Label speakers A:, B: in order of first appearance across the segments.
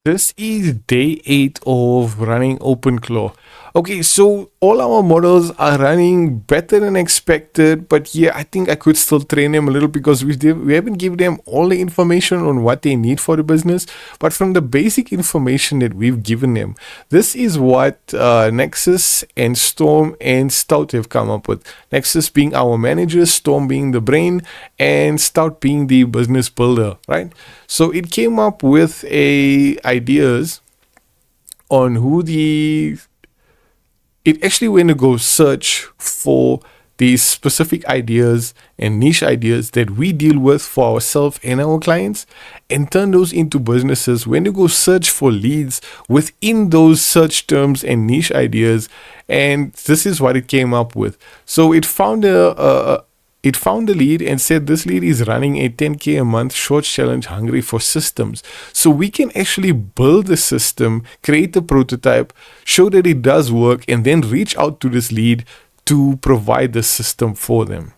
A: This is day 8 of running openclaw. Okay, so all our models are running better than expected, but yeah, I think I could still train them a little because we haven't given them all the information on what they need for the business. But from the basic information that we've given them, this is what Nexus and Storm and Stout have come up with. Nexus being our manager, Storm being the brain, and Stout being the business builder, right? So it came up with a ideas on who the it actually went to go search for these specific ideas and niche ideas that we deal with for ourselves and our clients and turn those into businesses. When you go search for leads within those search terms and niche ideas, and this is what it came up with. So it found a lead and said this lead is running a 10K a month short challenge hungry for systems. So we can actually build the system, create a prototype, show that it does work, and then reach out to this lead to provide the system for them.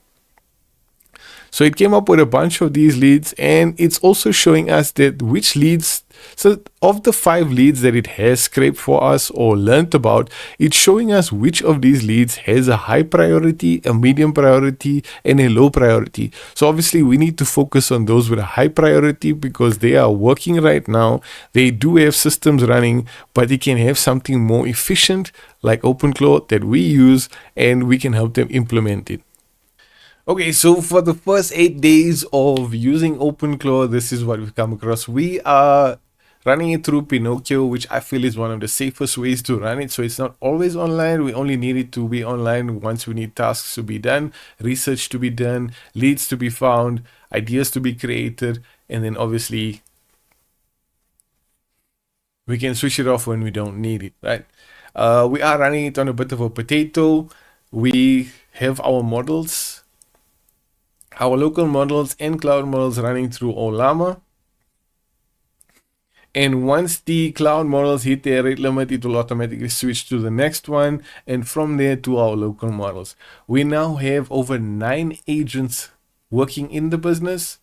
A: So it came up with a bunch of these leads, and it's also showing us that which leads. So of the 5 leads that it has scraped for us or learned about, it's showing us which of these leads has a high priority, a medium priority, and a low priority. So obviously we need to focus on those with a high priority because they are working right now. They do have systems running, but they can have something more efficient like openclaw that we use, and we can help them implement it. Okay, so for the first 8 days of using openclaw, this is what we've come across. We are running it through Pinocchio, which I feel is one of the safest ways to run it. So it's not always online. We only need it to be online once we need tasks to be done, research to be done, leads to be found, ideas to be created, and then obviously we can switch it off when we don't need it, right? We are running it on a bit of a potato. We have our models, our local models and cloud models running through Olama. And once the cloud models hit their rate limit, it will automatically switch to the next one, and from there to our local models. We now have over 9 agents working in the business.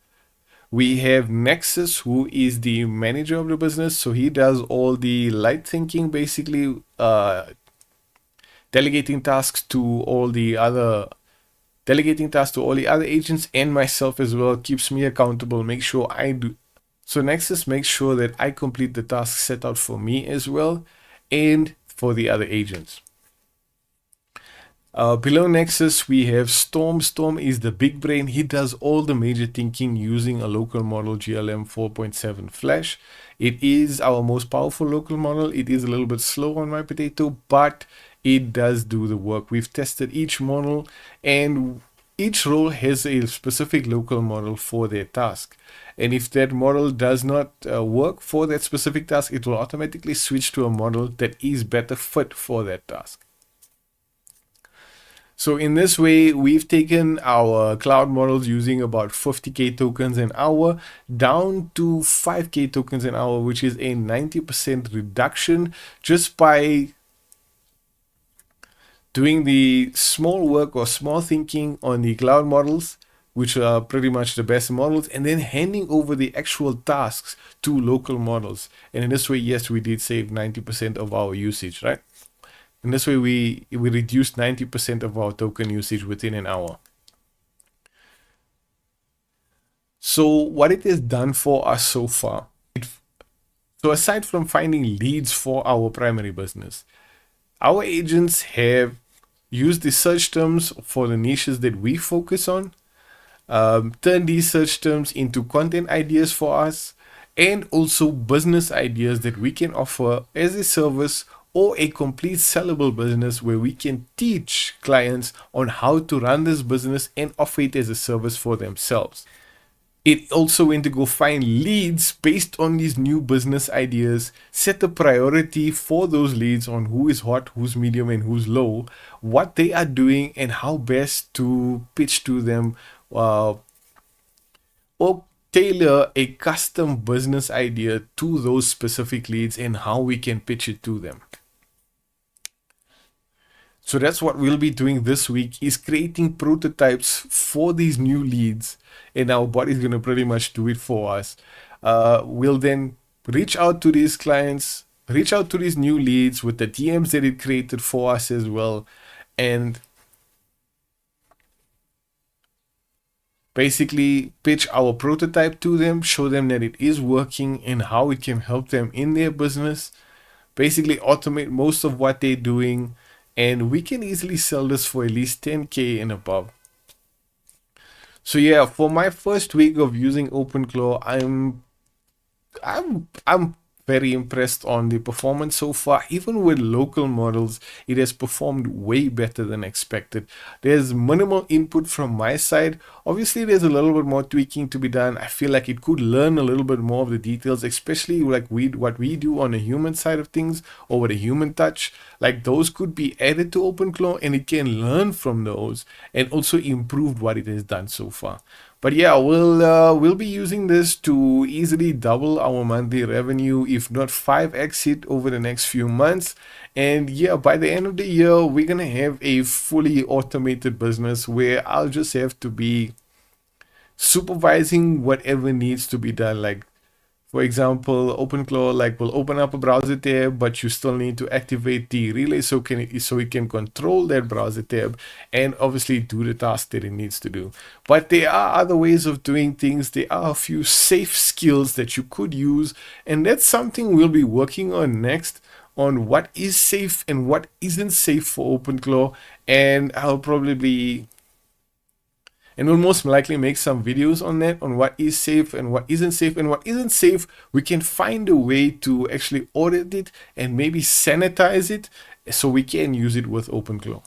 A: We have Nexus, who is the manager of the business. So he does all the light thinking, basically delegating tasks to all the other agents, and myself as well, keeps me accountable, make sure I do. So Nexus makes sure that I complete the tasks set out for me as well, and for the other agents. Below Nexus, we have Storm. Storm is the big brain. He does all the major thinking using a local model GLM 4.7 Flash. It is our most powerful local model. It is a little bit slow on my potato, but it does do the work. We've tested each model, and each role has a specific local model for their task. And if that model does not work for that specific task, it will automatically switch to a model that is better fit for that task. So in this way, we've taken our cloud models using about 50K tokens an hour down to 5K tokens an hour, which is a 90% reduction just by doing the small work or small thinking on the cloud models, which are pretty much the best models, and then handing over the actual tasks to local models. And in this way, yes, we did save 90% of our usage, right? In this way, we reduced 90% of our token usage within an hour. So what it has done for us so far, so aside from finding leads for our primary business, our agents have used the search terms for the niches that we focus on, turn these search terms into content ideas for us, and also business ideas that we can offer as a service or a complete sellable business where we can teach clients on how to run this business and offer it as a service for themselves. It also went to go find leads based on these new business ideas, set a priority for those leads on who is hot, who's medium, and who's low, what they are doing, and how best to pitch to them, or tailor a custom business idea to those specific leads and how we can pitch it to them. So that's what we'll be doing this week, is creating prototypes for these new leads, and our bot is going to pretty much do it for us. We'll then reach out to these clients, reach out to these new leads with the DMs that it created for us as well, and basically pitch our prototype to them, show them that it is working and how it can help them in their business. Basically automate most of what they're doing, and we can easily sell this for at least 10K and above. So yeah, for my first week of using OpenClaw, I'm very impressed on the performance so far. Even with local models, it has performed way better than expected. There's minimal input from my side. Obviously, there's a little bit more tweaking to be done. I feel like it could learn a little bit more of the details, especially like what we do on the human side of things or with a human touch. Like those could be added to OpenClaw and it can learn from those and also improve what it has done so far. But yeah, we'll be using this to easily double our monthly revenue, if not 5x it over the next few months. And yeah, by the end of the year, we're gonna have a fully automated business where I'll just have to be supervising whatever needs to be done. Like for example, OpenClaw like will open up a browser tab, but you still need to activate the relay so it can control that browser tab and obviously do the task that it needs to do. But there are other ways of doing things. There are a few safe skills that you could use, and that's something we'll be working on next, on what is safe and what isn't safe for OpenClaw. And we'll most likely make some videos on that, on what is safe and what isn't safe. And what isn't safe, we can find a way to actually audit it and maybe sanitize it so we can use it with OpenClaw.